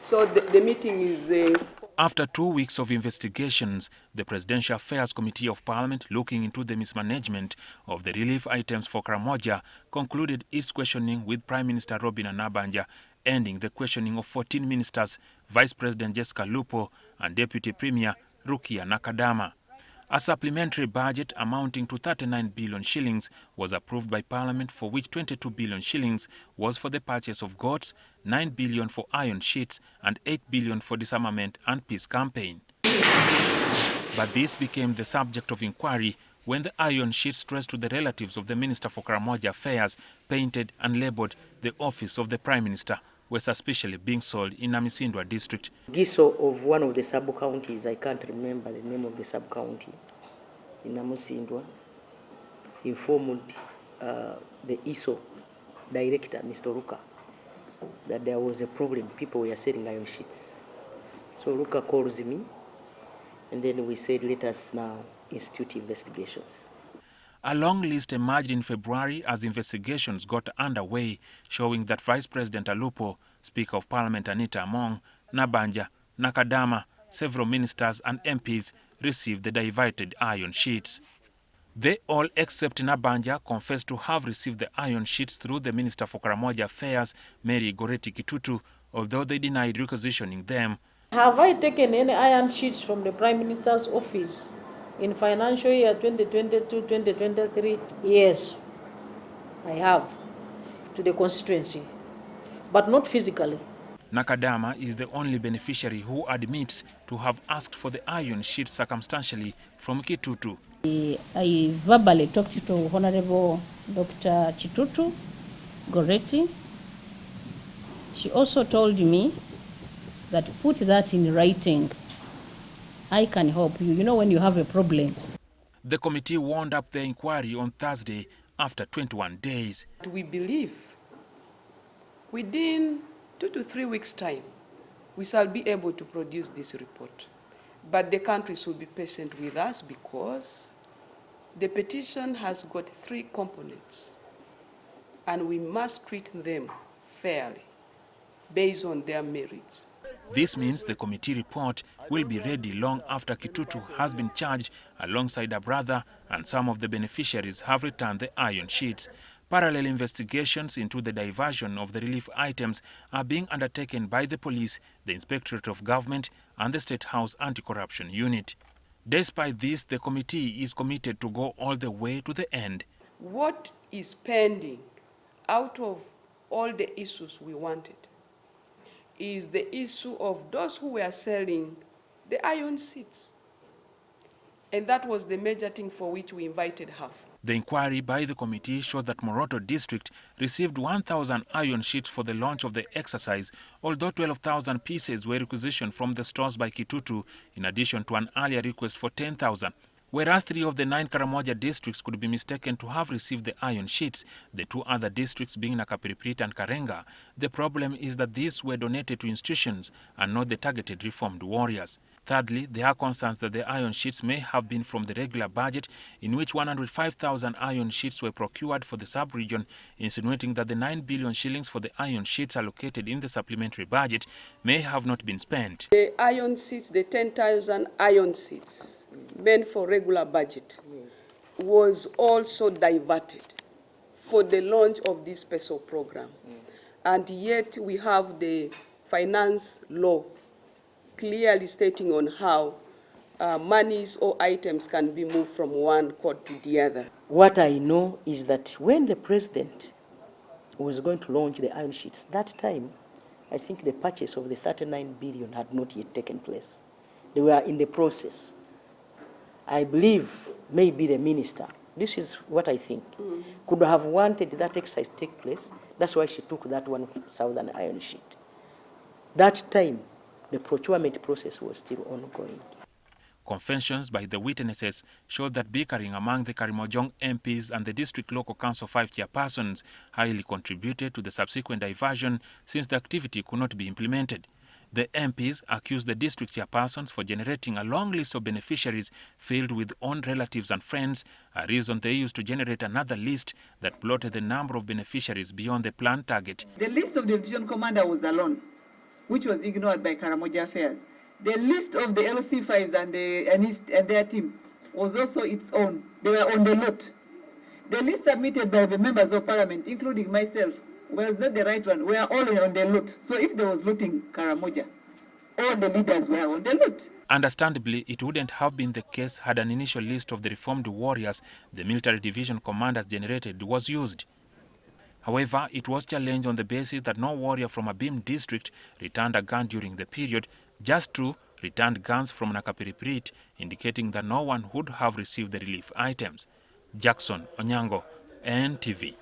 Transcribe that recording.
So the meeting is... After 2 weeks of investigations, the Presidential Affairs Committee of Parliament, looking into the mismanagement of the relief items for Karamoja, concluded its questioning with Prime Minister Robinah Nabbanja, ending the questioning of 14 ministers, Vice President Jesca Ababiku and Deputy Premier Rukia Nakadama. A supplementary budget amounting to 39 billion shillings was approved by Parliament, for which 22 billion shillings was for the purchase of goats, 9 billion for iron sheets and 8 billion for disarmament and peace campaign. But this became the subject of inquiry when the iron sheets stressed to the relatives of the Minister for Karamoja Affairs, painted and labelled the office of the Prime Minister, were suspiciously being sold in Namisindwa district. Giso of one of the sub-counties, I can't remember the name of the sub-county, in Namisindwa, informed the ISO director, Mr. Ruka, that there was a problem. People were selling iron sheets. So Ruka calls me, and then we said, let us now institute investigations. A long list emerged in February as investigations got underway, showing that Vice President Ababiku, Speaker of Parliament Anita Among, Nabbanja, Nakadama, several ministers and MPs received the diverted iron sheets. They all, except Nabbanja, confessed to have received the iron sheets through the Minister for Karamoja Affairs, Mary Goretti Kitutu, although they denied requisitioning them. Have I taken any iron sheets from the Prime Minister's office in financial year 2022-2023? Yes, I have, to the constituency, but not physically. Nakadama is the only beneficiary who admits to have asked for the iron sheets circumstantially from Kitutu. I verbally talked to Honorable Dr. Kitutu Goretti. She also told me that put that in writing. I can help you, when you have a problem. The committee wound up the inquiry on Thursday after 21 days. We believe within 2 to 3 weeks' time, we shall be able to produce this report. But the country should be patient with us because the petition has got 3 components, and we must treat them fairly based on their merits. This means the committee report will be ready long after Kitutu has been charged alongside a brother, and some of the beneficiaries have returned the iron sheets. Parallel investigations into the diversion of the relief items are being undertaken by the police, the Inspectorate of Government and the State House Anti-Corruption Unit. Despite this, the committee is committed to go all the way to the end. What is pending out of all the issues we wanted is the issue of those who were selling the iron sheets. And that was the major thing for which we invited her. The inquiry by the committee shows that Moroto District received 1,000 iron sheets for the launch of the exercise, although 12,000 pieces were requisitioned from the stores by Kitutu, in addition to an earlier request for 10,000. Whereas 3 of the 9 Karamoja districts could be mistaken to have received the iron sheets, the 2 other districts being Nakapiriprit and Karenga, the problem is that these were donated to institutions and not the targeted reformed warriors. Thirdly, there are concerns that the iron sheets may have been from the regular budget, in which 105,000 iron sheets were procured for the sub-region, insinuating that the 9 billion shillings for the iron sheets allocated in the supplementary budget may have not been spent. The iron sheets, the 10,000 iron sheets meant for regular budget, was also diverted for the launch of this special program. And yet we have the finance law clearly stating on how monies or items can be moved from one court to the other. What I know is that when the president was going to launch the iron sheets, that time, I think the purchase of the 39 billion had not yet taken place. They were in the process. I believe maybe the minister, this is what I think, could have wanted that exercise to take place. That's why she took that 1,000 iron sheet. That time, the procurement process was still ongoing. Confessions by the witnesses showed that bickering among the Karimojong MPs and the District Local Council 5 chairpersons highly contributed to the subsequent diversion, since the activity could not be implemented. The MPs accused the district chairpersons for generating a long list of beneficiaries filled with own relatives and friends, a reason they used to generate another list that blotted the number of beneficiaries beyond the planned target. The list of the division commander was alone. which was ignored by Karamoja Affairs. The list of the LC5s and their team was also its own. They were on the lot. The list submitted by the members of parliament, including myself, was not the right one. We are all on the lot. So if there was looting Karamoja, all the leaders were on the lot. Understandably, it wouldn't have been the case had an initial list of the reformed warriors the military division commanders generated was used. However, it was challenged on the basis that no warrior from Abim district returned a gun during the period, just two returned guns from Nakapiriprit, indicating that no one would have received the relief items. Jackson Onyango, NTV.